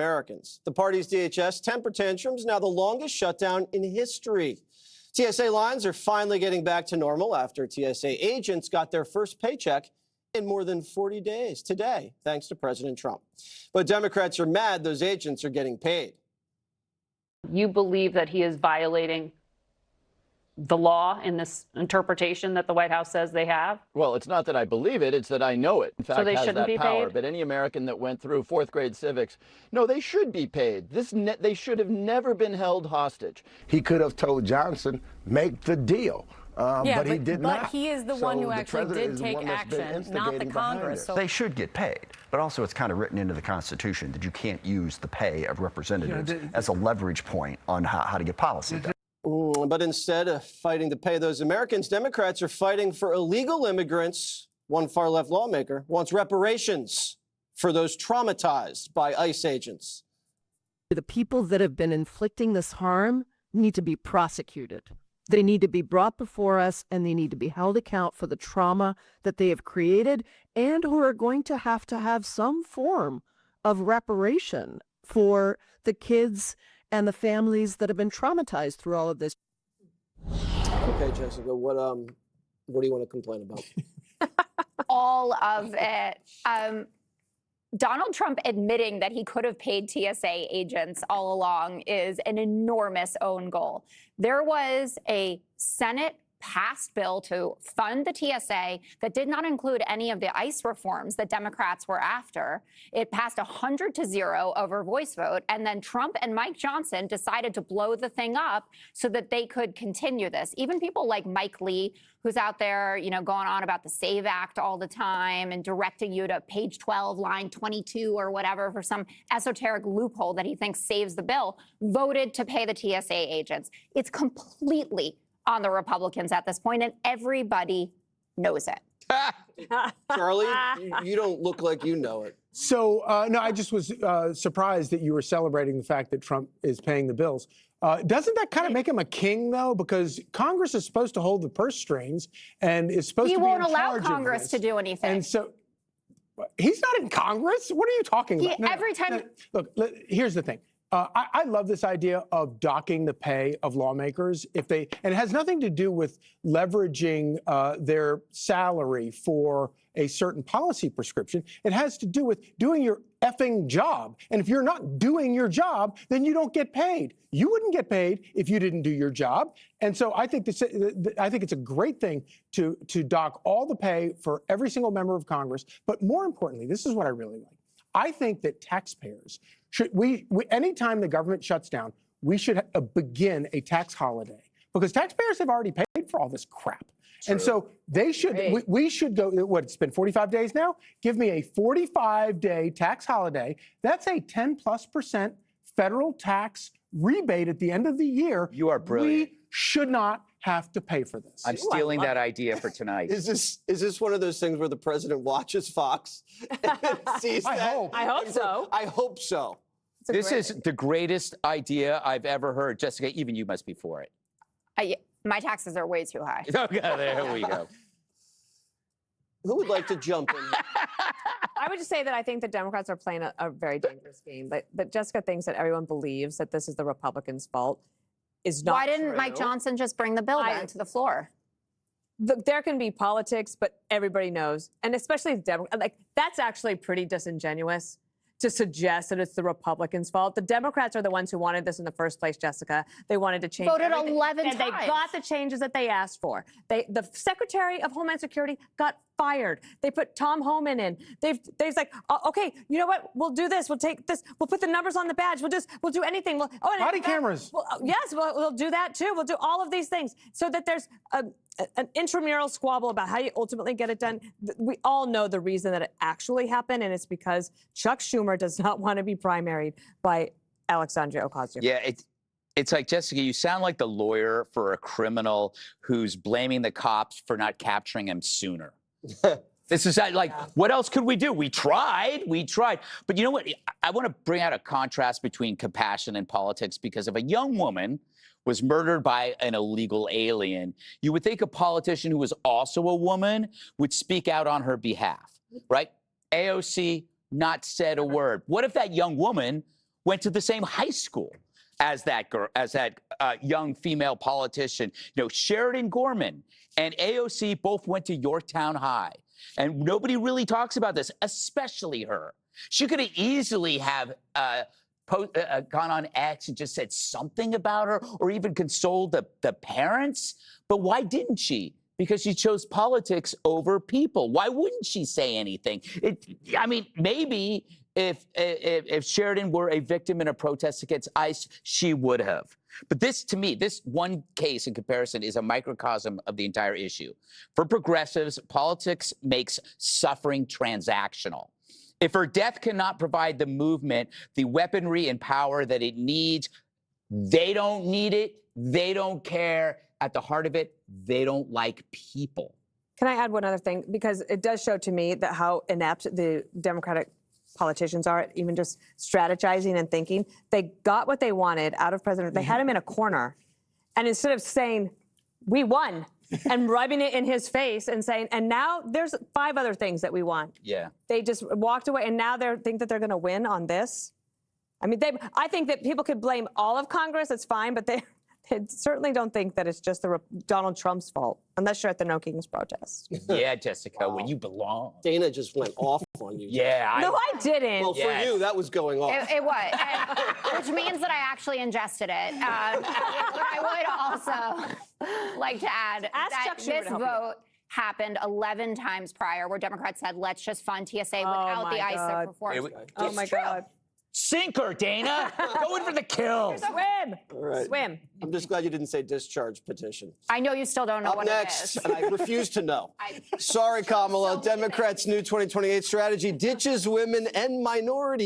Americans. The party's DHS temper tantrums, now the longest shutdown in history. TSA lines are finally getting back to normal after TSA agents got their first paycheck in more than 40 days today, thanks to President Trump. But Democrats are mad those agents are getting paid. You believe that he is violating the law in this interpretation that the White House says they have? Well, it's not that I believe it, it's that I know it. In fact, So they has shouldn't that be power. paid? But any American that went through fourth grade civics, no, they should be paid. They should have never been held hostage. He could have told Johnson, make the deal. But he did not. But he is the one who actually did take action, not the Congress. So they should get paid. But also it's kind of written into the Constitution that you can't use the pay of representatives as a leverage point on how to get policy done. But instead of fighting to pay those Americans, Democrats are fighting for illegal immigrants. One far-left lawmaker wants reparations for those traumatized by ICE agents. The people that have been inflicting this harm need to be prosecuted. They need to be brought before us, and they need to be held account for the trauma that they have created, and who are going to have some form of reparation for the kids and the families that have been traumatized through all of this. Okay, Jessica, what do you want to complain about? All of it. Donald Trump admitting that he could have paid TSA agents all along is an enormous own goal. There was a Senate passed bill to fund the TSA that did not include any of the ICE reforms that Democrats were after. It passed 100-0 over voice vote, and then Trump and Mike Johnson decided to blow the thing up so that they could continue this. Even people like Mike Lee, who's out there, going on about the SAVE Act all the time and directing you to page 12, line 22 or whatever for some esoteric loophole that he thinks saves the bill, voted to pay the TSA agents. It's completely on the Republicans at this point, and everybody knows it. Charlie, you don't look like you know it. So, no, I just was surprised that you were celebrating the fact that Trump is paying the bills. Doesn't that kind of make him a king, though? Because Congress is supposed to hold the purse strings and is supposed to be in charge of this. He won't allow Congress to do anything. And so, he's not in Congress? What are you talking about? Every time. Look, here's the thing. I love this idea of docking the pay of lawmakers and it has nothing to do with leveraging their salary for a certain policy prescription. It has to do with doing your effing job. And if you're not doing your job, then you don't get paid. You wouldn't get paid if you didn't do your job. And so I think it's a great thing to dock all the pay for every single member of Congress. But more importantly, this is what I really like. I think that taxpayers should, anytime the government shuts down, we should begin a tax holiday because taxpayers have already paid for all this crap. True. And so they should, we should go, it's been 45 days now? Give me a 45-day tax holiday. That's a 10+% federal tax rebate at the end of the year. You are brilliant. We should not have to pay for this. I'm stealing that idea for tonight. Is this one of those things where the president watches Fox and sees that? I hope so. I hope so. This is the greatest idea I've ever heard. Jessica, even you must be for it. My taxes are way too high. Okay, there we go. Who would like to jump in? I would just say that I think the Democrats are playing a very dangerous game. But Jessica thinks that everyone believes that this is the Republicans' fault. Is not Why didn't true. Mike Johnson just bring the bill then to the floor? There can be politics, but everybody knows, and especially Democrats, that's actually pretty disingenuous to suggest that it's the Republicans' fault. The Democrats are the ones who wanted this in the first place, Jessica. They wanted to change Voted everything, 11 and times. they got the changes that they asked for. The Secretary of Homeland Security got fired. They put Tom Homan in. They've like, okay, you know what? We'll do this. We'll take this. We'll put the numbers on the badge. We'll do anything. Body cameras. Yes, we'll do that too. We'll do all of these things so that there's an intramural squabble about how you ultimately get it done. We all know the reason that it actually happened, and it's because Chuck Schumer does not want to be primaried by Alexandria Ocasio. Yeah, it's like, Jessica, you sound like the lawyer for a criminal who's blaming the cops for not capturing him sooner. This is like, what else could we do? We tried. But you know what? I want to bring out a contrast between compassion and politics, because if a young woman was murdered by an illegal alien, you would think a politician who was also a woman would speak out on her behalf, right? AOC not said a word. What if that young woman went to the same high school as that girl, as that young female politician. You know, Sheridan Gorman and AOC both went to Yorktown High. And nobody really talks about this, especially her. She could have easily have gone on X and just said something about her or even consoled the parents. But why didn't she? Because she chose politics over people. Why wouldn't she say anything? I mean, maybe if Sheridan were a victim in a protest against ICE, she would have. But this, to me, this one case in comparison is a microcosm of the entire issue. For progressives, politics makes suffering transactional. If her death cannot provide the movement, the weaponry and power that it needs, they don't need it. They don't care. At the heart of it, they don't like people. Can I add one other thing? Because it does show to me that how inept the Democratic politicians are at even just strategizing and thinking. They got what they wanted out of President. They had him in a corner. And instead of saying, we won, and rubbing it in his face and saying, and now there's 5 other things that we want. Yeah. They just walked away, and now they think that they're going to win on this. I mean, I think that people could blame all of Congress. It's fine, but they certainly don't think that it's just Donald Trump's fault, unless you're at the No Kings protest. Yeah, Jessica, when you belong. Dana just went off on you. Yeah. No, I didn't. Well, for you, that was going off. It was, which means that I actually ingested it. But I would also like to add that this vote happened 11 times prior, where Democrats said, let's just fund TSA without the ICE reform. Oh, my God. Sink her, Dana. Going for the kill. Swim. All right. Swim. I'm just glad you didn't say discharge petition. I know you still don't know Up what next, it is. and I refuse to know. Sorry, Kamala. Democrats' new 2028 strategy ditches women and minority